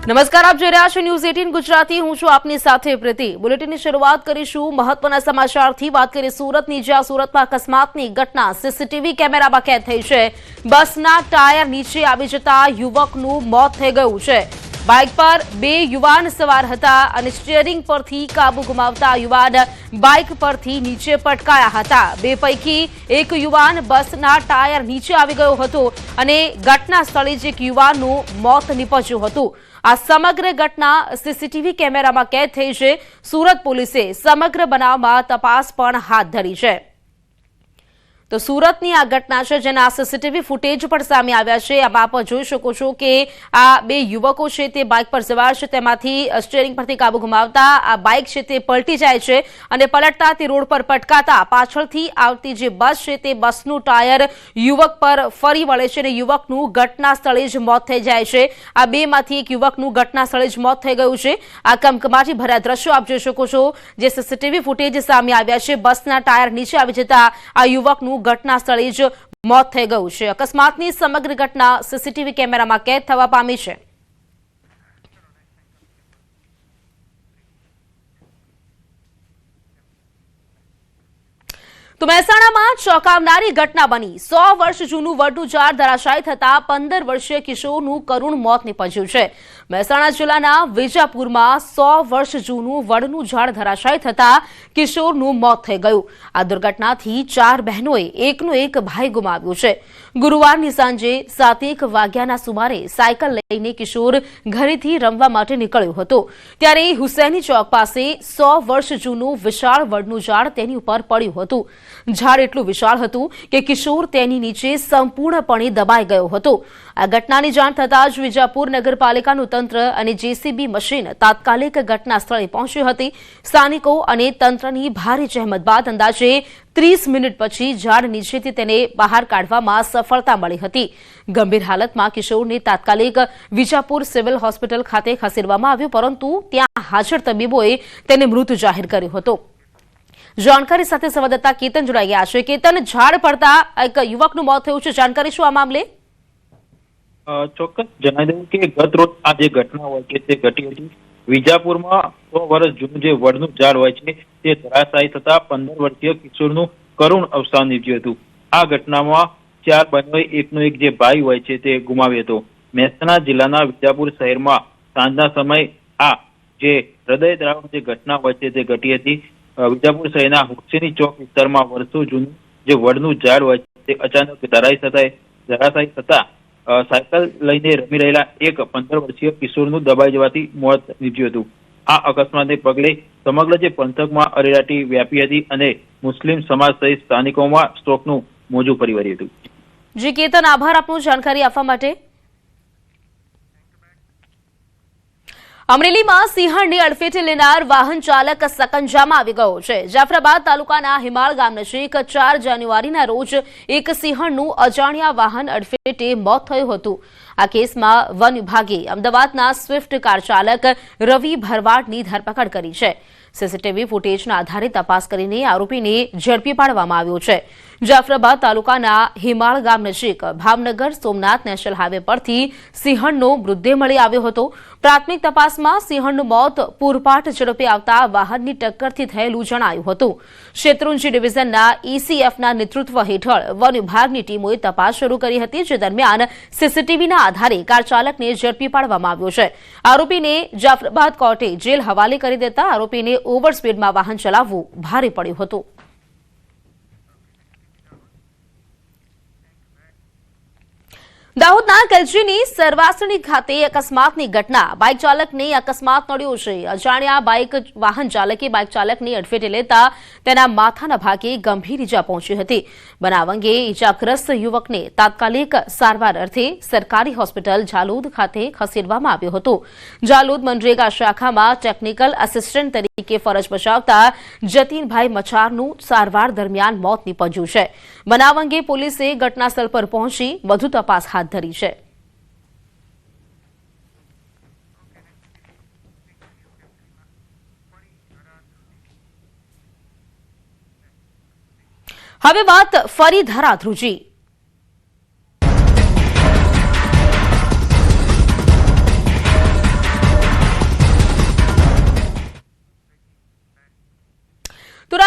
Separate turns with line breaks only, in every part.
નમસ્કાર, આપ જોઈ રહ્યા છો ન્યૂઝ 18 ગુજરાતી। હું છું આપની સાથે પ્રીતિ। બુલેટિનની શરૂઆત કરીશું મહત્વના સમાચારથી। વાત કરીએ સુરતની, જ્યાં સુરતમાં અકસ્માતની ઘટના સીસીટીવી કેમેરામાં કેદ થઈ છે। બસના ટાયર નીચે આવી જતા યુવકનું મોત થઈ ગયું છે। બાઇક પર બે યુવાન સવાર હતા અને સ્ટીયરિંગ પરથી કાબુ ગુમાવતા યુવાન બાઇક પરથી નીચે પટકાયા હતા। બે પૈકી એક યુવાન બસના ટાયર નીચે આવી ગયો હતો અને ઘટના સ્થળે જ એક યુવાનનું મોત નીપજ્યું હતું। આ સમગ્ર ઘટના સીસીટીવી કેમેરામાં કેદ થઈ છે। સુરત પોલીસે સમગ્ર બનાવમાં તપાસ પણ હાથ ધરી છે। તો સુરતની આ ઘટના છે, જેના સીસીટીવી ફૂટેજ પણ સામે આવ્યા છે। આમાં આપ જોઈ શકો છો કે આ બે યુવકો છે તે બાઇક પર સવાર છે, તેમાંથી સ્ટીયરિંગ પરથી કાબુ ગુમાવતા આ બાઇક છે તે પલટી જાય છે અને પલટતા તે રોડ પર પટકાતા પાછળથી આવતી જે બસ છે તે બસનું ટાયર યુવક પર ફરી વળે છે અને યુવકનું ઘટના સ્થળે જ મોત થઈ જાય છે। આ બેમાંથી એક યુવકનું ઘટના સ્થળે જ મોત થઈ ગયું છે। આ કમકમાટી ભર્યા દ્રશ્યો આપ જોઈ શકો છો, જે સીસીટીવી ફૂટેજ સામે આવ્યા છે। બસના ટાયર નીચે આવી જતા આ યુવકનું ઘટના સ્થળે જ મોત થઈ ગયું છે। અકસ્માતની સમગ્ર ઘટના સીસીટીવી કેમેરામાં કેદ થવા પામી છે। તો મહેસાણામાં ચોંકાવનારી ઘટના બની। 100 વર્ષ જૂનું વડનું ઝાડ ધરાશાયી થતા 15 વર્ષીય કિશોરનું કરુણ મોત નીપજ્યું છે। મહેસાણા જિલ્લાના વિજાપુરમાં 100 વર્ષ જૂનું વડનું ઝાડ ધરાશાયી થતા કિશોરનું મોત થઈ ગયું। આ દુર્ઘટનાથી 4 બહેનોએ એકનો એક ભાઈ ગુમાવ્યો છે। ગુરુવારની સાંજે 7:01 વાગ્યાના સુમારે સાયકલ લઈને કિશોર ઘરેથી રમવા માટે નીકળ્યો હતો, ત્યારે હુસૈની ચોક પાસે 100 વર્ષ જૂનું વિશાળ વડનું ઝાડ તેની ઉપર પડ્યું હતું। ઝાડ એટલું વિશાળ હતું કે કિશોર તેની નીચે સંપૂર્ણપણે દબાઈ ગયો હતો। આ ઘટનાની જાણ થતાં જ વિજાપુર નગરપાલિકાનું તંત્ર અને જેસીબી મશીન તાત્કાલિક ઘટના સ્થળે પહોંચી હતી। સ્થાનિકો અને તંત્રની ભારે જહેમત બાદ અંદાજે 30 મિનિટ પછી ઝાડ નીચેથી તેને બહાર કાઢવામાં સફળતા મળી હતી। ગંભીર હાલતમાં કિશોરને તાત્કાલિક વિજાપુર સિવિલ હોસ્પિટલ ખાતે ખસેડવામાં આવ્યો, પરંતુ ત્યાં હાજર તબીબોએ તેને મૃત જાહેર કર્યો હતો। જાણકારી સાથે સંવાદદાતા કેતન જોડાઈ ગયા છે। કેતન, ઝાડ પડતા એક યુવકનું મોત થયું છે, જાણકારી શું આ મામલે?
ચોક્કસ જણાવી દઉં કે ગત રોજ આ જે ઘટના હોય છે તે ઘટી હતી। વિજાપુરમાં 100 વર્ષ જૂનું જે વડનું ઝાડ હોય છે તે ધરાશાયી થતા 15 વર્ષીય કિશોરનું કરુણ અવસાન નીપજ્યું હતું। આ ઘટનામાં 4 બહેનોએ એકનો એક જે ભાઈ હોય છે તે ગુમાવ્યો હતો। મહેસાણા જિલ્લાના વિજાપુર શહેરમાં સાંજના સમયે આ જે હૃદયદ્રાવક જે ઘટના હોય છે તે ઘટી હતી। વિજાપુર શહેરના હુસેની ચોક વિસ્તારમાં વર્ષો જૂનું જે વડનું ઝાડ હોય તે અચાનક ધરાશાયી થતા સાયકલ લઈને રમી રહેલા એક 15 વર્ષીય કિશોરનું દબાઈ જવાથી મોત નીપજ્યું હતું। આ અકસ્માતને પગલે સમગ્ર જે પંથકમાં અરેરાટી વ્યાપી હતી અને મુસ્લિમ સમાજ સહિત સ્થાનિકોમાં શોકનું મોજું ફરી વળ્યું હતું।
જી કેતન, આભાર આપનો જાણકારી આપવા માટે। અમરેલીમાં સિંહણની અડફેટે લેનાર વાહન ચાલક સકંજામાં આવી ગયો છે। જાફરાબાદ તાલુકાના હિમાળ ગામ નજીક 4 જાન્યુઆરીના રોજ એક સિંહણનું અજાણ્યા વાહન અડફેટે મોત થયું હતું। આ કેસમાં વન વિભાગે અમદાવાદના સ્વિફ્ટ કાર ચાલક રવિ ભરવાડની ધરપકડ કરી છે। સીસીટીવી ફૂટેજના આધારે તપાસ કરીને આરોપીને ઝડપી પાડવામાં આવ્યો છે। જાફરાબાદ તાલુકાના હિમાળ ગામ નજીક ભાવનગર સોમનાથ નેશનલ હાઈવે પરથી સિંહણનો મૃતદેહ મળી આવ્યો હતો। પ્રાથમિક તપાસમાં સિંહણનું મોત પૂરપાટ ઝડપે આવતા વાહનની ટક્કરથી થયેલું જણાયું હતું। શેત્રુંજી ડિવિઝનના ECFના નેતૃત્વ હેઠળ વન વિભાગની ટીમોએ તપાસ શરૂ કરી હતી, જે દરમિયાન સીસીટીવીના આધારે કાર ચાલકને ઝડપી પાડવામાં આવ્યો છે। આરોપીને જાફરાબાદ કોર્ટે જેલ હવાલે કરી દેતા આરોપીને ઓવર સ્પીડમાં વાહન ચલાવવું ભારે પડ્યું હતું। દાહોદના કલજીની સરવાસણી ખાતે અકસ્માતની ઘટના। બાઇક ચાલકને અકસ્માત નડ્યો છે। અજાણ્યા વાહન ચાલકે બાઇક ચાલકને અડફેટે લેતા તેના માથાના ભાગે ગંભીર ઈજા પહોંચી હતી। બનાવ અંગે ઈજાગ્રસ્ત યુવકને તાત્કાલિક સારવાર અર્થે સરકારી હોસ્પિટલ ઝાલોદ ખાતે ખસેડવામાં આવ્યો હતો। ઝાલોદ મનરેગા શાખામાં ટેકનિકલ આસિસ્ટન્ટ તરીકે ફરજ બજાવતા જતીનભાઈ મચારનું સારવાર દરમિયાન મોત નીપજ્યું છે। બનાવ અંગે પોલીસે ઘટનાસ્થળ પર પહોંચી વધુ તપાસ હાથ ધરી છે। હવે વાત ફરી ધરાધ્રુજી।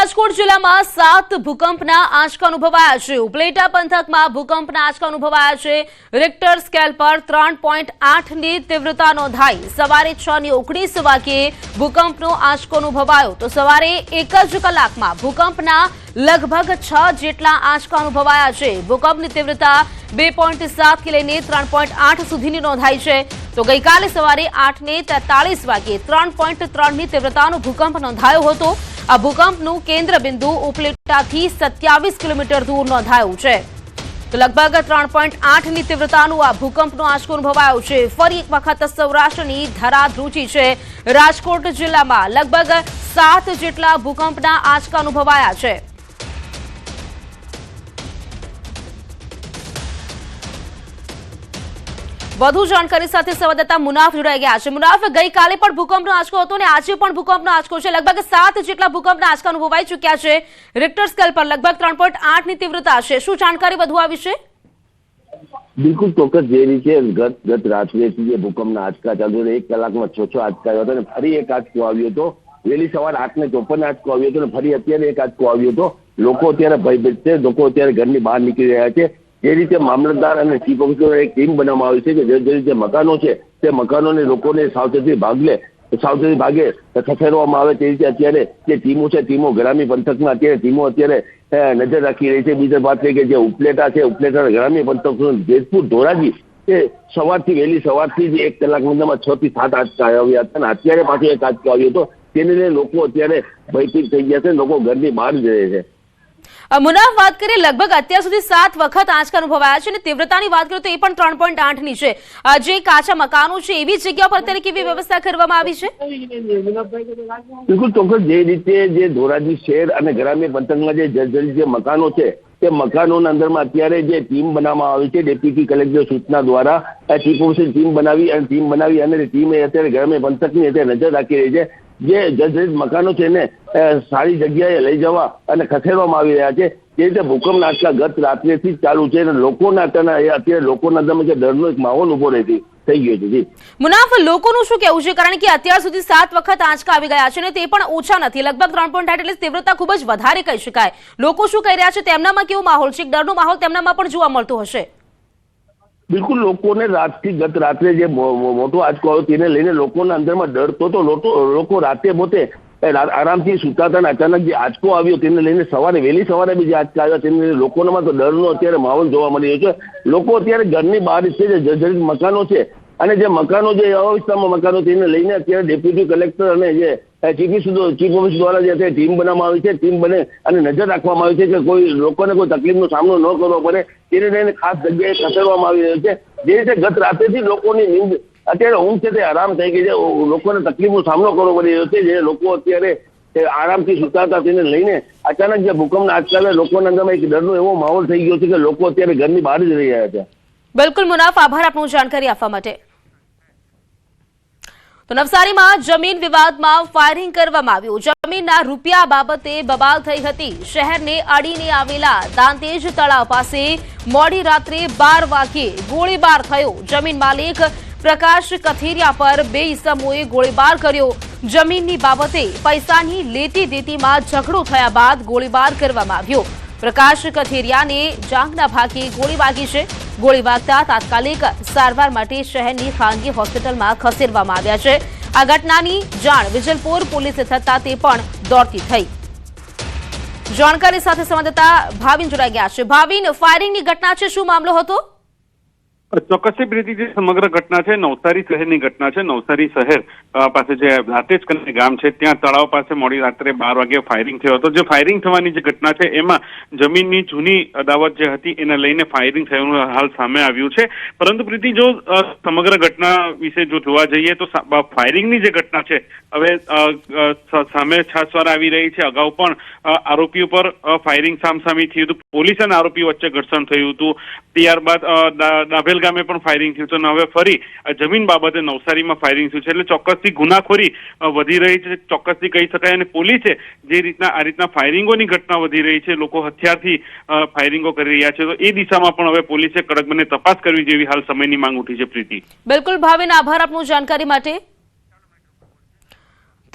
રાજકોટ જિલ્લામાં 7 ભૂકંપના આંચકા અનુભવાયા છે. ઉપલેટા પંથકમાં ભૂકંપના આંચકા અનુભવાયા છે. રિક્ટર સ્કેલ પર 3.8ની તીવ્રતા નોંધાઈ. સવારે 6:19 વાગ્યે ભૂકંપનો આંચકો અનુભવાયો તો સવારે 1 જ કલાકમાં ભૂકંપના લગભગ 6 જેટલા આંચકા અનુભવાયા છે. ભૂકંપની તીવ્રતા 2.7 થી લઈને 3.8 સુધીની નોંધાઈ છે. તો ગઈકાલે સવારે 8:43 વાગ્યે 3.3ની તીવ્રતાનો ભૂકંપ નોંધાયો હતો. આ ભૂકંપનું કેન્દ્ર બિંદુ ઉપલેટાથી 27 કિલોમીટર દૂર નોંધાયું છે. તો લગભગ 3.8ની તીવ્રતાનું આ ભૂકંપનો આંચકો અનુભવાયો છે. ફરી એક વખત સૌરાષ્ટ્રની ધરા ધ્રુજી છે. રાજકોટ જિલ્લામાં લગભગ 7 જેટલા ભૂકંપના આંચકા અનુભવાયા છે. વધુ જાણકારી સાથે સંવાદદાતા મુનાફ જોડાઈ ગયા છે. મુનાફ, ગઈકાલે પણ ભૂકંપનો આંચકો હતો અને આજે પણ ભૂકંપનો આંચકો છે. લગભગ 7 જેટલા ભૂકંપના આંચકા અનુભવાઈ ચૂક્યા છે. રિક્ટર સ્કેલ પર લગભગ 3.8ની તીવ્રતા છે. શું જાણકારી વધુ આવી છે?
બિલકુલ ચોક્કસ. જે રીતે ગત રાત્રેથી જે ભૂકંપના આંચકા ચાલુ હતા, 1 કલાકમાં 6 આંચકા આવ્યા હતા અને ફરી એક આંચકો આવ્યો હતો. વહેલી સવારે 8:54 આંચકો આવ્યો હતો અને ફરી અત્યારે એક આંચકો આવ્યો હતો. લોકો અત્યારે ભયભીત છે. લોકો અત્યારે ઘરની બહાર નીકળી રહ્યા છે. જે રીતે મામલતદાર અને ચીફ ઓફિસર એક ટીમ બનાવવામાં આવી છે કે જે રીતે મકાનો છે તે મકાનોને લોકોને સાવચેતી ભાગે ખસેડવામાં આવે તે રીતે અત્યારે જે ટીમો છે, ટીમો ગ્રામ્ય પંથકમાં અત્યારે ટીમો અત્યારે નજર રાખી રહી છે. બીજી વાત છે કે જે ઉપલેટા છે, ઉપલેટા ગ્રામ્ય પંથક જેતપુર ધોરાજી એ વહેલી સવારથી જ 1 કલાકમાં 6 થી 7 આંચકા આવ્યા હતા અને અત્યારે પાછો એક આંચકો આવ્યો હતો. તેને લઈને લોકો અત્યારે ભયભીત થઈ ગયા છે. લોકો ઘરની બહાર જ રહે છે.
મુનાફ, વાત કરીએ લગભગ અત્યાર સુધી 7 વખત આંચકા અનુભવાયા છે અને તીવ્રતાની વાત કરીએ તો એ પણ 3.8ની છે. જે કાચા મકાનો છે એવી જગ્યા પર અત્યારે કેવી વ્યવસ્થા કરવામાં આવી છે?
બિલકુલ ચોક્કસ. જે રીતે જે ધોરાજી શહેર અને ગ્રામ્ય પંથકમાં જે જર્જરિત જે મકાનો છે તે મકાનોના અંદરમાં અત્યારે જે ટીમ બનાવવામાં આવી છે ડેપ્યુટી કલેક્ટર સૂચના દ્વારા ચીફ ઓફિસર ટીમ બનાવી અને ટીમે અત્યારે ગ્રામ્ય પંથકની અત્યારે નજર રાખી રહી છે. જે જર્જરિત મકાનો છે એને સારી જગ્યાએ લઈ જવા અને ખસેડવામાં આવી રહ્યા છે. જે રીતે ભૂકંપના આંચકા ગત રાત્રેથી જ ચાલુ છે અને અત્યારે લોકોના અંદરમાં જે ડરનો એક માહોલ ઉભો થઈ ગયો છે. જી
મુનાફ, લોકોનું શું કહેવું છે? કારણ કે અત્યાર સુધી 7 વખત આંચકા આવી ગયા છે અને તે પણ ઓછા નથી. લગભગ 3.8 એટલે તીવ્રતા ખૂબ જ વધારે કહી શકાય. લોકો શું કહી રહ્યા છે? તેમનામાં કેવો માહોલ છે? ડરનો માહોલ તેમનામાં પણ જોવા મળતો હશે.
બિલકુલ. લોકોને ગત રાત્રે જે મોટો આંચકો આવ્યો તેને લઈને લોકોના અંદરમાં ડર તો લોકો રાતે પોતે આરામથી સુતા હતા અને અચાનક જે આંચકો આવ્યો તેને લઈને વહેલી સવારે બી જે આંચકા આવ્યા તેને લઈને લોકોનામાં તો ડરનો અત્યારે માહોલ જોવા મળી રહ્યો છે. લોકો અત્યારે ઘરની બહાર છે. જે જર્જરિત મકાનો છે અને જે મકાનો જે અવ્યવસ્થામાં મકાનો તેને લઈને અત્યારે ડેપ્યુટી કલેક્ટર અને જે ચીફ ઓફિસ દ્વારા જે અત્યારે ટીમ બનાવવામાં આવી છે, ટીમ બને અને નજર રાખવામાં આવી છે કે કોઈ લોકોને કોઈ તકલીફનો સામનો ન કરવો પડે તેને લઈને ખાસ જગ્યાએ ખસેડવામાં આવી રહ્યો છે. જે રીતે ગત રાત્રેથી લોકોની નીંદ અત્યારે ઊંઘ છે તે આરામ થઈ ગઈ છે. લોકોને તકલીફનો સામનો કરવો પડી રહ્યો છે. જે લોકો અત્યારે આરામથી સુતા હતા તેને લઈને અચાનક જે ભૂકંપના આંચકા લોકોના અંદરમાં એક ડરનો એવો માહોલ થઈ ગયો છે કે લોકો અત્યારે ઘરની બહાર જ રહી રહ્યા છે.
બિલકુલ મુનાફ, આભાર આપનું જાણકારી આપવા માટે. તો નવસારીમાં જમીન વિવાદમાં ફાયરિંગ કરવામાં આવ્યું. જમીનના રૂપિયા બાબતે બબાલ થઈ હતી. શહેરને અડીને આવેલા દાંતેજ તળાવ પાસે મોડી રાત્રે 12 વાગ્યે ગોળીબાર થયો. જમીન માલિક પ્રકાશ કથિરિયા પર 2 ઇસમોએ ગોળીબાર કર્યો. જમીનની બાબતે પૈસાની લેતી દેતીમાં ઝઘડો થયા બાદ ગોળીબાર કરવામાં આવ્યો. પ્રકાશ કથિરિયાને જાંઘના ભાગે ગોળી વાગી છે. ગોળી વાગતા તાત્કાલિક સારવાર માટે શહેરની ખાનગી હોસ્પિટલમાં ખસેડવામાં આવ્યા છે. આ ઘટનાની જાણ વિજલપોર પોલીસે થતા તે પણ દોડતી થઈ. જાણકારી સાથે સંવાદદાતા ભાવિન જોડાઈ ગયા છે. ભાવિન, ફાયરિંગની ઘટના છે, શું મામલો હતો?
ચોક્કસથી પ્રીતિ, જે સમગ્ર ઘટના છે નવસારી શહેરની ઘટના છે. નવસારી શહેર પાસે જે દાંતેજ કરીને ગામ છે ત્યાં તળાવ પાસે મોડી રાત્રે 12 વાગે ફાયરિંગ થયો હતો. જે ફાયરિંગ થવાની જે ઘટના છે એમાં જમીનની જૂની અદાવત જે હતી એને લઈને ફાયરિંગ થયાનું હાલ સામે આવ્યું છે. પરંતુ પ્રીતિ, જો સમગ્ર ઘટના વિશે જો જોવા જઈએ તો ફાયરિંગની જે ઘટના છે હવે સામે છાસવાર આવી રહી છે. અગાઉ પણ આરોપીઓ પર ફાયરિંગ સામસામી થયું હતું. પોલીસ અને આરોપીઓ વચ્ચે ઘર્ષણ થયું હતું. ત્યારબાદ ડાભેલ ગામે પણ ફાયરિંગ થયું હતું અને હવે ફરી જમીન બાબતે નવસારીમાં ફાયરિંગ થયું છે. એટલે ચોક્કસથી ગુનાખોરી વધી રહી છે, ચોક્કસથી કહી શકાય. અને પોલીસે જે રીતના ફાયરિંગોની ઘટના વધી રહી છે, લોકો હથિયારથી ફાયરિંગો કરી રહ્યા છે, તો એ દિશામાં પણ હવે પોલીસે કડક બને તપાસ કરવી જેવી હાલ સમયની માંગ ઉઠી છે. પ્રીતિ,
બિલકુલ ભાવિન, આભાર આપનું જાણકારી માટે.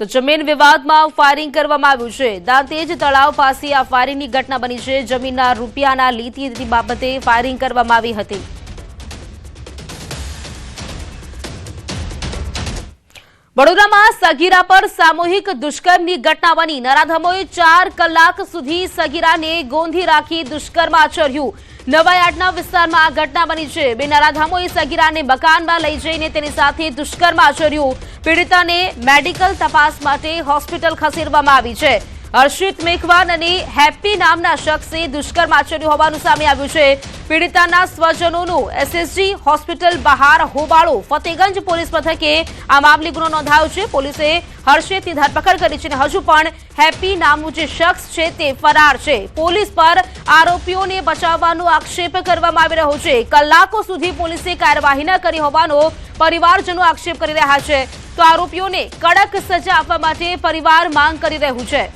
તો જમીન વિવાદમાં ફાયરિંગ કરવામાં આવ્યું છે। દાંતેજ તળાવ પાસે આ ફાયરિંગની ઘટના બની છે। જમીનના રૂપિયાના લીતી બાબતે ફાયરિંગ કરવામાં આવી હતી। વડોદરામાં સગીરા પર સામૂહિક દુષ્કર્મની ઘટના બની। નરાધમોએ 4 કલાક સુધી સગીરાને ગોંધી રાખી દુષ્કર્મ આચર્યું। નવાયાર્ડના વિસ્તારમાં આ ઘટના બની છે। બે નરાધમોએ સગીરાને મકાનમાં લઈ જઈને તેની સાથે દુષ્કર્મ આચર્યું। પીડિતાને મેડિકલ તપાસ માટે હોસ્પિટલ ખસેડવામાં આવી છે। હર્ષિત મેઘવાન અને હેપી નામના શખ્સે દુષ્કર્મ આચર્યું હોવાનું સામે આવ્યું છે। પીડિતાના સ્વજનોનું એસએસજી હોસ્પિટલ બહાર હોબાળો। ફતેગંજ પોલીસ મથકે આ મામલે ગુનો નોંધાયો છે। પોલીસે હર્ષિતની ધરપકડ કરી છે અને હજુ પણ હેપી નામનું જે શખ્સ છે તે ફરાર છે। પોલીસ પર આરોપીઓને બચાવવાનો આક્ષેપ કરવામાં આવી રહ્યો છે। કલાકો સુધી પોલીસે કાર્યવાહી ન કરી હોવાનો પરિવારજનો આક્ષેપ કરી રહ્યા છે। તો આરોપીઓને કડક સજા આપવા માટે પરિવાર માંગ કરી રહ્યું છે।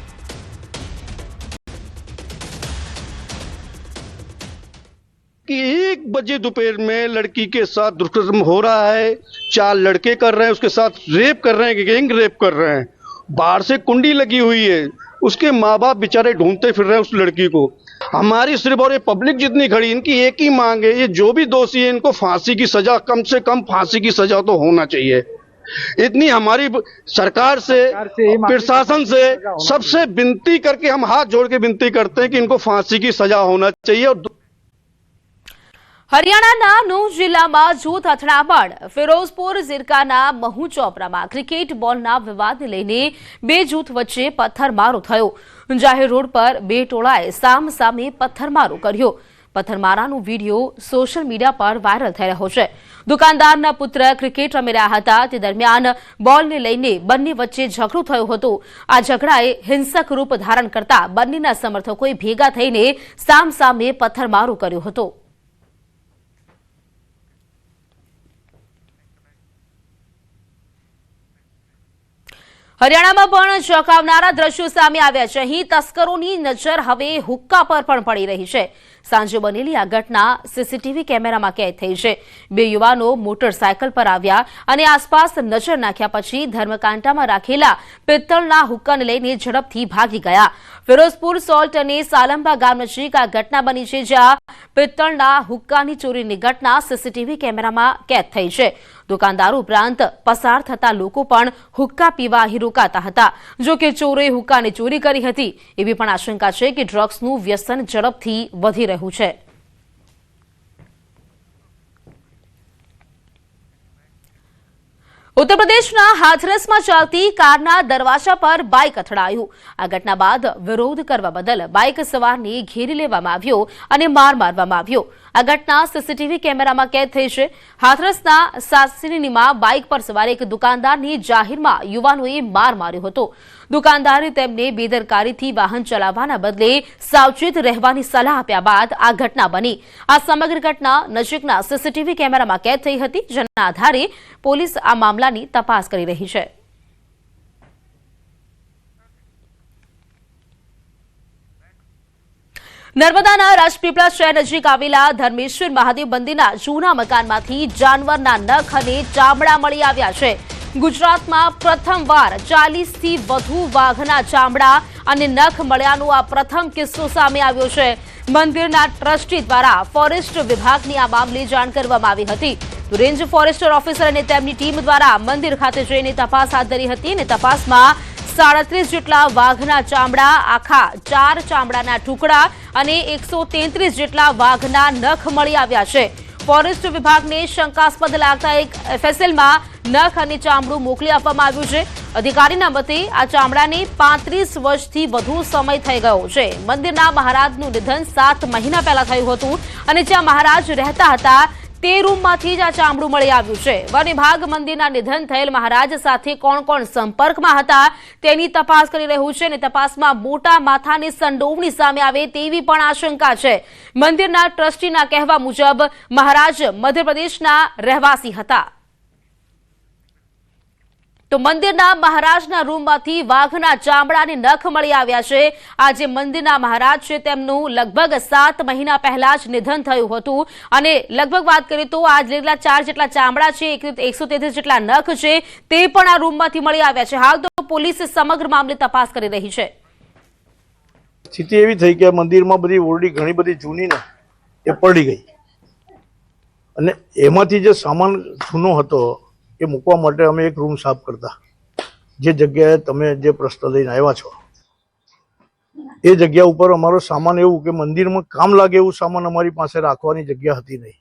कि 1 बजे दोपहर में लड़की के साथ दुष्कर्म हो रहा है। 4 लड़के कर रहे हैं, उसके साथ रेप कर रहे हैं, गैंग रेप कर रहे हैं। बाहर से कुंडी लगी हुई है। उसके माँ बाप बेचारे ढूंढते फिर रहे हैं उस लड़की को। हमारी सिर्फ और ये पब्लिक जितनी खड़ी, इनकी एक ही मांग है, ये जो भी दोषी है इनको फांसी की सजा, कम से कम फांसी की सजा तो होना चाहिए। इतनी हमारी सरकार से प्रशासन से सबसे विनती करके हम हाथ जोड़ के विनती करते हैं कि इनको फांसी की सजा होना चाहिए। और
હરિયાણાના નૂહ જિલ્લામાં જૂથ અથડામણ। ફિરોઝપુર ઝિરકાના મહુ ચોપરામાં ક્રિકેટ બોલના વિવાદને લઈને 2 જૂથ વચ્ચે પથ્થરમારો થયો। જાહેર રોડ પર 2 ટોળાએ સામસામે પથ્થરમારો કર્યો। પથ્થરમારાનો વિડીયો સોશિયલ મીડિયા પર વાયરલ થઈ રહ્યો છે। દુકાનદારના પુત્ર ક્રિકેટ રમી રહ્યા હતા તે દરમિયાન બોલને લઈને બંને વચ્ચે ઝઘડો થયો હતો। આ ઝઘડાએ હિંસક રૂપ ધારણ કરતા બંનેના સમર્થકોએ ભેગા થઈને સામસામે પથ્થરમારો કર્યો હતો। હરિયાણામાં પણ ચોંકાવનારા દ્રશ્યો સામે આવ્યા છે। અહીં તસ્કરોની નજર હવે હુક્કા પર પણ પડી રહી છે। સાંજે બનેલી આ ઘટના સીસીટીવી કેમેરામાં કેદ થઈ છે। 2 યુવાનો મોટરસાયકલ પર આવ્યા અને આસપાસ નજર નાખ્યા પછી ધર્મકાંટામાં રાખેલા પિત્તળના હુક્કાને લઈને ઝડપથી ભાગી ગયા। ફિરોઝપુર સોલ્ટ અને સાલંબા ગામ નજીક આ ઘટના બની છે, જ્યાં પિત્તળના હુક્કાની ચોરીની ઘટના સીસીટીવી કેમેરામાં કેદ થઈ છે। દુકાનદારો ઉપરાંત પસાર થતા લોકો પણ હુક્કા પીવા અહીં રોકાતા હતા। જો કે ચોરોએ હુક્કાની ચોરી કરી હતી એવી પણ આશંકા છે કે ડ્રગ્સનું વ્યસન ઝડપથી વધી રહ્યું છે। ઉત્તર પ્રદેશના હાથરસમાં ચાલતી કારના દરવાજા પર બાઇક અથડાયું। આ ઘટના બાદ વિરોધ કરવા બદલ બાઇક સવારને ઘેરી લેવામાં આવ્યો અને માર મારવામાં આવ્યો। આ ઘટના સીસીટીવી કેમેરામાં કેદ થઈ છે। હાથરસના સાસરીનીમાં બાઇક પર સવાર એક દુકાનદારની જાહેરમાં યુવાનોએ માર માર્યો હતો। દુકાનદારે તેમને બેદરકારીથી વાહન ચલાવવાના બદલે સાવચેત રહેવાની સલાહ આપ્યા બાદ આ ઘટના બની। આ સમગ્ર ઘટના નજીકના સીસીટીવી કેમેરામાં કેદ થઈ હતી, જેના આધારે પોલીસ આ મામલાની તપાસ કરી રહી છે। નર્મદાના રાજપીપળા શહેર નજીક આવેલા ધર્મેશ્વર મહાદેવ મંદિરના જૂના મકાનમાંથી જાનવરના નખ અને ચામડા મળી આવ્યા છે। ગુજરાતમાં પ્રથમવાર 40થી વધુ વાઘના ચામડા અને નખ મળ્યાનો આ પ્રથમ કિસ્સો સામે આવ્યો છે। મંદિરના ટ્રસ્ટી દ્વારા ફોરેસ્ટ વિભાગની આ મામલે જાણ કરવામાં આવી હતી। તો રેન્જ ફોરેસ્ટર ઓફિસર અને તેમની ટીમ દ્વારા મંદિર ખાતે જઈને તપાસ હાથ ધરી હતી અને તપાસમાં 37 જેટલા વાઘના ચામડા, આખા 4 ચામડાના ટુકડા અને 133 જેટલા વાઘના નખ મળી આવ્યા છે। ફોરેસ્ટ વિભાગને શંકાસ્પદ લાગતા એક એફએસએલમાં નખ અને ચામડું મોકલી આપવામાં આવ્યું છે। અધિકારીના મતે આ ચામડાને 35 વર્ષથી વધુ સમય થઈ ગયો છે। મંદિરના મહારાજનું નિધન 7 મહિના પહેલા થયું હતું અને જ્યાં મહારાજ રહેતા હતા તે રૂમમાંથી જ આ ચામડું મળી આવ્યું છે। વન વિભાગ મંદિરના નિધન થયેલ મહારાજ સાથે કોણ કોણ સંપર્કમાં હતા તેની તપાસ કરી રહ્યું છે અને તપાસમાં મોટા માથાની સંડોવણી સામે આવે તેવી પણ આશંકા છે। મંદિરના ટ્રસ્ટીના કહેવા મુજબ મહારાજ મધ્યપ્રદેશના રહેવાસી હતા। તો મંદિરના મહારાજના રૂમમાંથી વાઘના ચામડા અને નખ મળી આવ્યા છે। આજે મંદિરના મહારાજ છે તેમનું લગભગ 7 મહિના પહેલા જ નિધન થયું હતું અને લગભગ વાત કરીએ તો આ જેટલા 4 જેટલા ચામડા છે, 133 જેટલા નખ છે તે પણ આ રૂમમાંથી મળી આવ્યા છે। હાલ તો પોલીસ સમગ્ર મામલે તપાસ કરી રહી છે.
સ્થિતિ એવી થઈ કે મંદિરમાં બધી ઓરડી ઘણી બધી જૂની ને એ પડી ગઈ અને એમાંથી જે સામાન જૂનો હતો એ મૂકવા માટે અમે એક રૂમ સાફ કરતા, જે જગ્યાએ તમે જે પ્રશ્ન લઈને આવ્યા છો એ જગ્યા ઉપર અમારો સામાન એવું કે મંદિરમાં કામ લાગે એવું સામાન અમારી પાસે રાખવાની જગ્યા હતી નહીં,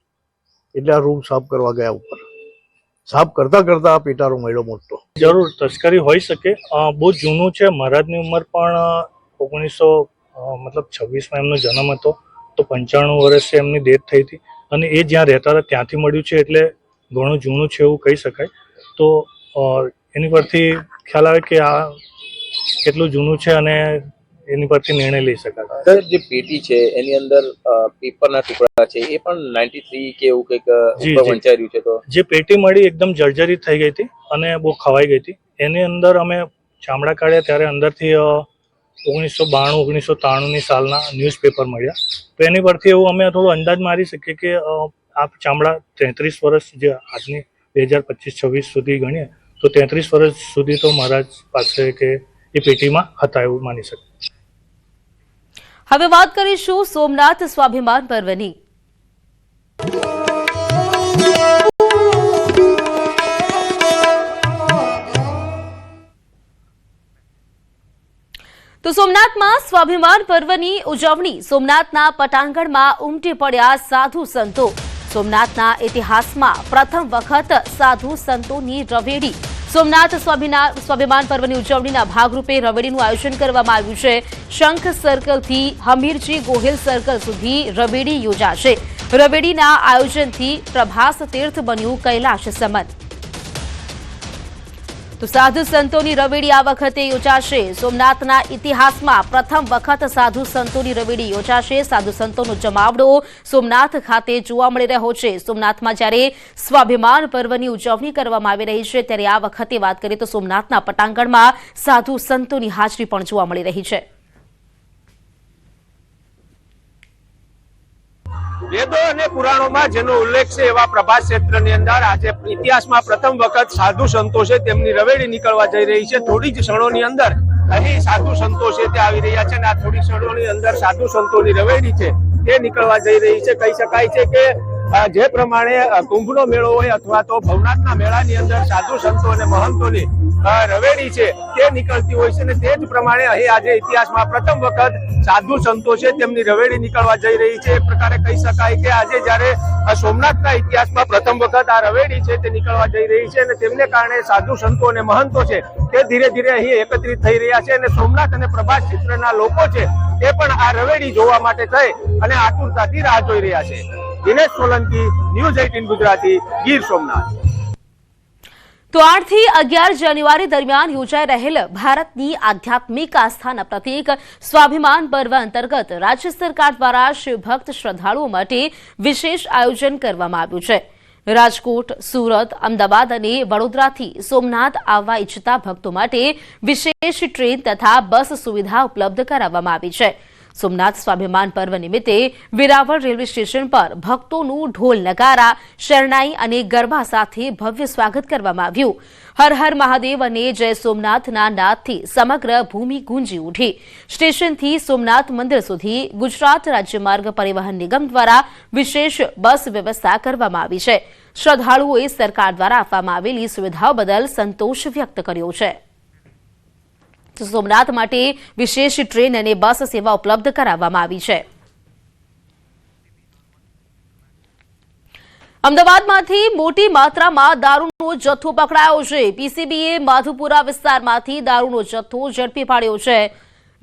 એટલે આ રૂમ સાફ કરવા ગયા. ઉપર સાફ કરતા કરતા આ પેટારો મળ્યો મોટો.
જરૂર તસ્કરી હોઈ શકે, બહુ જૂનું છે. મહારાજની ઉંમર પણ 1926માં એમનો જન્મ હતો, તો 95 વર્ષે એમની ડેથ થઈ હતી અને એ જ્યાં રહેતા હતા ત્યાંથી મળ્યું છે, એટલે ઘણું જૂનું છે એવું કહી શકાય. તો એની પરથી ખ્યાલ આવે કે આ કેટલું જૂનું છે અને એની પરથી નિર્ણય લઈ શકાય.
સર, જે પેટી છે એની અંદર પેપરના ટુકડા છે, એ પણ 93 કે એવું કંઈક ઉપર વંચાઈ રહ્યું છે. તો
જે પેટી મળી એકદમ જર્જરિત થઈ ગઈ હતી અને બહુ ખવાઈ ગઈ હતી. એની અંદર અમે ચામડા કાઢ્યા ત્યારે અંદરથી 1992-1993ની સાલના ન્યૂઝપેપર મળ્યા. તો એની પરથી એવું અમે થોડો અંદાજ મારી શકીએ કે આ ચામડા 33 વર્ષ, જે આજની 2025-26 સુધી ગણીએ તો 33 વર્ષ સુધી તો મહારાજ પાસે કે એ પેટીમાં હતા એવું માની શકીએ.
હવે વાત કરીશું સોમનાથ સ્વાભિમાન પર્વની. તો સોમનાથમાં સ્વાભિમાન પર્વની ઉજવણી. સોમનાથના પટાંગણમાં ઉમટી પડ્યા સાધુ સંતો. સોમનાથના ઇતિહાસમાં પ્રથમ વખત સાધુ સંતોની રવેડી. સોમનાથ સ્વાભિમાન પર્વની ઉજવણીના ભાગરૂપે રવેડીનું આયોજન કરવામાં આવ્યું છે. શંખ સર્કલથી હમીરજી ગોહિલ સર્કલ સુધી રવેડી યોજાશે. રવેડીના આયોજનથી પ્રભાસ તીર્થ બન્યું કૈલાશ સમન. તો સાધુ સંતોની રવેડી આ વખતે યોજાશે. સોમનાથના ઇતિહાસમાં પ્રથમ વખત સાધુ સંતોની રવેડી યોજાશે. સાધુ સંતોનો જમાવડો સોમનાથ ખાતે જોવા મળી રહ્યો છે. સોમનાથમાં જ્યારે સ્વાભિમાન પર્વની ઉજવણી કરવામાં આવી રહી છે, ત્યારે આ વખતે વાત કરીએ તો સોમનાથના પટાંગણમાં સાધુ સંતોની હાજરી પણ જોવા મળી રહી છે.
વેદો અને પુરાણોમાં જેનો ઉલ્લેખ છે એવા પ્રભાસ ક્ષેત્રની અંદર આજે ઇતિહાસમાં પ્રથમ વખત સાધુ સંતો છે તેમની રવેડી નીકળવા જઈ રહી છે. થોડી જ ક્ષણોની અંદર અહીં સાધુ સંતો છે તે આવી રહ્યા છે અને આ થોડી ક્ષણોની અંદર સાધુ સંતોની રવેડી છે તે નીકળવા જઈ રહી છે. કહી શકાય છે કે જે પ્રમાણે કુંભનો મેળો હોય અથવા તો ભવનાથના મેળાની અંદર સાધુ સંતો અને મહંતોની રવેડી છે તે નીકળતી હોય છે અને તે જ પ્રમાણે અહીં આજે ઇતિહાસમાં પ્રથમ વખત સાધુ સંતો છે તેમની રવેડી નીકળવા જઈ રહી છે. એક પ્રકારે કહી શકાય કે આજે જ્યારે સોમનાથના ઇતિહાસમાં પ્રથમ વખત આ રવેડી છે તે નીકળવા જઈ રહી છે અને તેમને કારણે સાધુ સંતો અને મહંતો છે તે ધીરે ધીરે અહીં એકત્રિત થઈ રહ્યા છે અને સોમનાથ અને પ્રભાસ ક્ષેત્રના લોકો છે તે પણ આ રવેડી જોવા માટે થઈ અને આતુરતાથી રાહ જોઈ રહ્યા છે. દિનેશ સોલંકી, ન્યૂઝ 18 ગુજરાતી, ગીર સોમનાથ.
તો 8 થી 11 જાન્યુઆરી દરમિયાન યોજાઈ રહેલ ભારતની આધ્યાત્મિક આસ્થાના પ્રતીક સ્વાભિમાન પર્વ અંતર્ગત રાજ્ય સરકાર દ્વારા શિવભક્ત શ્રદ્ધાળુઓ માટે વિશેષ આયોજન કરવામાં આવ્યું છે. રાજકોટ, સુરત, અમદાવાદ અને વડોદરાથી સોમનાથ આવવા ઈચ્છતા ભક્તો માટે વિશેષ ટ્રેન તથા બસ સુવિધા ઉપલબ્ધ કરાવવામાં આવી છે. સોમનાથ સ્વાભિમાન પર્વ નિમિત્તે વેરાવળ રેલવે સ્ટેશન પર ભક્તોનું ઢોલ નગારા, શરણાઈ અને ગરબા સાથે ભવ્ય સ્વાગત કરવામાં આવ્યું. હર હર મહાદેવ અને જય સોમનાથના નાદથી સમગ્ર ભૂમિ ગુંજી ઉઠી. સ્ટેશનથી સોમનાથ મંદિર સુધી ગુજરાત રાજ્ય માર્ગ પરિવહન નિગમ દ્વારા વિશેષ બસ વ્યવસ્થા કરવામાં આવી છે. શ્રદ્ધાળુઓએ સરકાર દ્વારા આપવામાં આવેલી સુવિધાઓ બદલ સંતોષ વ્યક્ત કર્યો છે. સોમનાથ માટે વિશેષ ટ્રેન અને બસ સેવા ઉપલબ્ધ કરાવવામાં આવી છે. અમદાવાદમાંથી મોટી માત્રામાં દારૂનો જથ્થો પકડાયો છે. પીસીબીએ માધુપુરા વિસ્તારમાંથી દારૂનો જથ્થો ઝડપી પાડ્યો છે.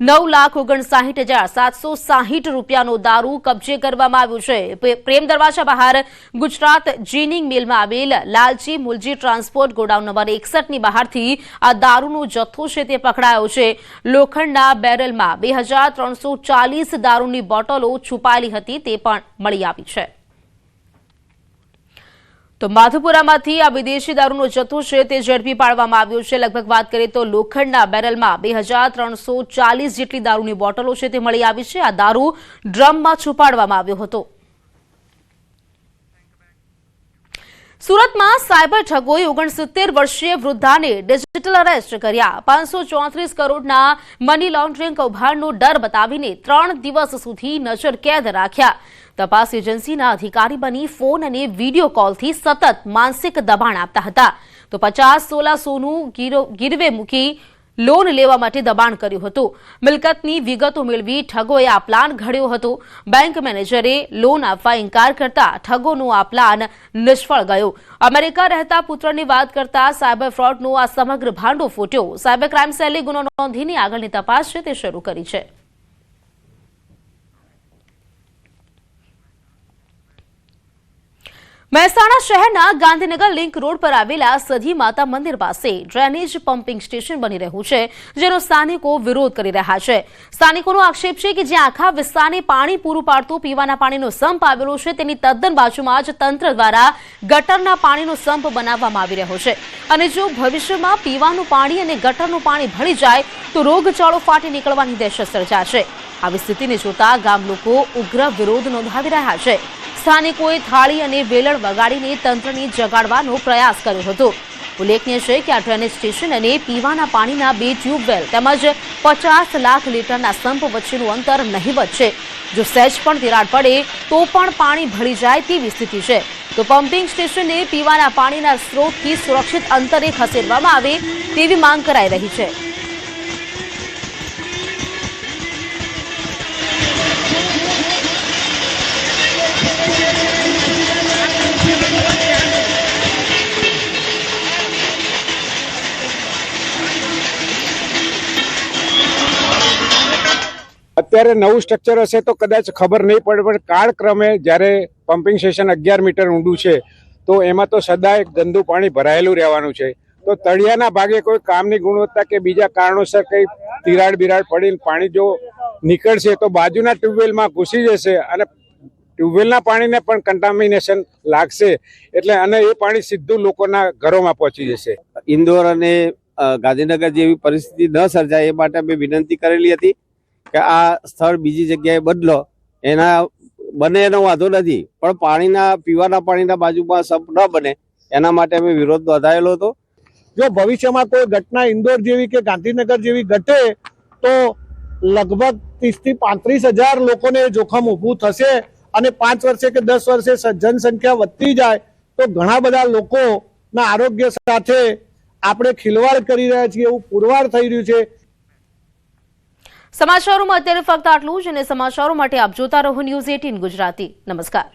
9,59,760 રૂપિયાનો દારૂ કબજે કરવામાં આવ્યો છે. પ્રેમ દરવાજા બહાર ગુજરાત જીનિંગ મિલમાં આવેલ લાલજી મુલજી ટ્રાન્સપોર્ટ ગોડાઉન નંબર 61ની બહારથી આ દારૂનો જથ્થો છે તે પકડાયો છે. લોખંડના બેરલમાં 2,340 દારૂની બોટલો છુપાયેલી હતી તે પણ મળી આવી છે. તો માધુપુરામાંથી આ વિદેશી દારૂનો જથ્થો છે તે ઝડપી પાડવામાં આવ્યો છે. લગભગ વાત કરીએ તો લોખંડના બેરલમાં 2,340 જેટલી દારૂની બોટલો છે તે મળી આવી છે. આ દારૂ ડ્રમમાં છુપાડવામાં આવ્યો હતો. સુરતમાં સાયબર ઠગોએ 69 વર્ષીય વૃદ્ધાને ડિજિટલ અરેસ્ટ કર્યા. 534 કરોડના મની લોન્ડરિંગ કૌભાંડનો ડર બતાવીને 3 દિવસ સુધી નજરકેદ રાખ્યા. તપાસ એજન્સીના અધિકારી બની ફોન અને વિડીયો કોલથી સતત માનસિક દબાણ આપતા હતા. તો 50 તોલા સોનું ગીરવે મૂકી લોન લેવા માટે દબાણ કર્યું હતું. મિલકતની વિગતો મેળવી ઠગોએ આ પ્લાન ઘડ્યો હતો. બેંક મેનેજરે લોન આપવા ઇનકાર કરતા ઠગોનો આ પ્લાન નિષ્ફળ ગયો. અમેરિકા રહેતા પુત્રની વાત કરતા સાયબર ફ્રોડનો આ સમગ્ર ભાંડો ફૂટ્યો. સાયબર ક્રાઇમ સેલે ગુનો નોંધીને આગળની તપાસ છે તે શરૂ કરી છે. મહેસાણા શહેરના ગાંધીનગર લિંક રોડ પર આવેલા સધી માતા મંદિર પાસે ડ્રેનેજ પમ્પિંગ સ્ટેશન બની રહ્યું છે, જેનો સ્થાનિકો વિરોધ કરી રહ્યા છે. સ્થાનિકોનો આક્ષેપ છે કે જ્યાં આખા વિસ્તારને પાણી પૂરું પાડતો પીવાના પાણીનો સંપ આવેલો છે, તેની તદ્દન બાજુમાં જ તંત્ર દ્વારા ગટરના પાણીનો સંપ બનાવવામાં આવી રહ્યો છે. અને જો ભવિષ્યમાં પીવાનું પાણી અને ગટરનું પાણી ભળી જાય તો રોગચાળો ફાટી નીકળવાની દહેશત સર્જાશે. આવી સ્થિતિને જોતા ગામ લોકો ઉગ્ર વિરોધ નોંધાવી રહ્યા છે. સ્થાનિકોએ થાળી અને વેલણ વગાડીને તંત્રને જગાડવાનો પ્રયાસ કર્યો હતો. ઉલ્લેખનીય છે કે આ ડ્રેનેજ સ્ટેશન અને પીવાના પાણીના 2 ટ્યુબવેલ તેમજ 50 લાખ લીટરના સંપ વચ્ચેનું અંતર નહિવત છે. જો સહેજ પણ તિરાડ પડે તો પણ પાણી ભળી જાય તેવી સ્થિતિ છે. તો પમ્પિંગ સ્ટેશનને પીવાના પાણીના સ્ત્રોતથી સુરક્ષિત અંતરે ખસેડવામાં આવે તેવી માંગ કરાઈ રહી છે.
અત્યારે નવું સ્ટ્રક્ચર હશે તો કદાચ ખબર નહીં પડે, પણ કાળક્રમે જ્યારે પમ્પિંગ સ્ટેશન 11 મીટર ઊંડું છે તો એમાં તો સદાય ગંદુ પાણી ભરાયેલું રહેવાનું છે. તો તળિયાના ભાગે કોઈ કામની ગુણવત્તા કે બીજા કારણોસર કંઈ તિરાડ બિરાડ પડીને પાણી જો નીકળશે તો બાજુના ટ્યુબવેલમાં ઘૂસી જશે અને ટ્યુબવેલના પાણીને પણ કન્ટામિનેશન લાગશે, એટલે અને એ પાણી સીધું લોકોના ઘરોમાં પહોંચી જશે.
ઇન્દોર અને ગાંધીનગર જેવી પરિસ્થિતિ ન સર્જાય એ માટે અમે વિનંતી કરેલી હતી કે આ સ્થળ બીજી જગ્યાએ બદલો. એના બને એનો વાંધો નથી, પણ પીવાના પાણીના બાજુમાં સંપ ન બને એના માટે અમે વિરોધ નોંધાયેલો હતો.
જો ભવિષ્યમાં કોઈ ઘટના ઇન્દોર જેવી કે ગાંધીનગર જેવી ઘટે તો લગભગ 30 થી 35,000 લોકોને જોખમ ઊભું થશે અને 5 વર્ષે કે 10 વર્ષે જનસંખ્યા વધતી જાય તો ઘણા બધા લોકોના આરોગ્ય સાથે આપણે ખિલવાડ કરી રહ્યા છીએ એવું પુરવાર થઈ રહ્યું છે.
સમાચારોમાં અત્યારે ફક્ત આટલું જ, અને સમાચારો માટે આપ જોતા રહો ન્યૂઝ 18 ગુજરાતી. નમસ્કાર.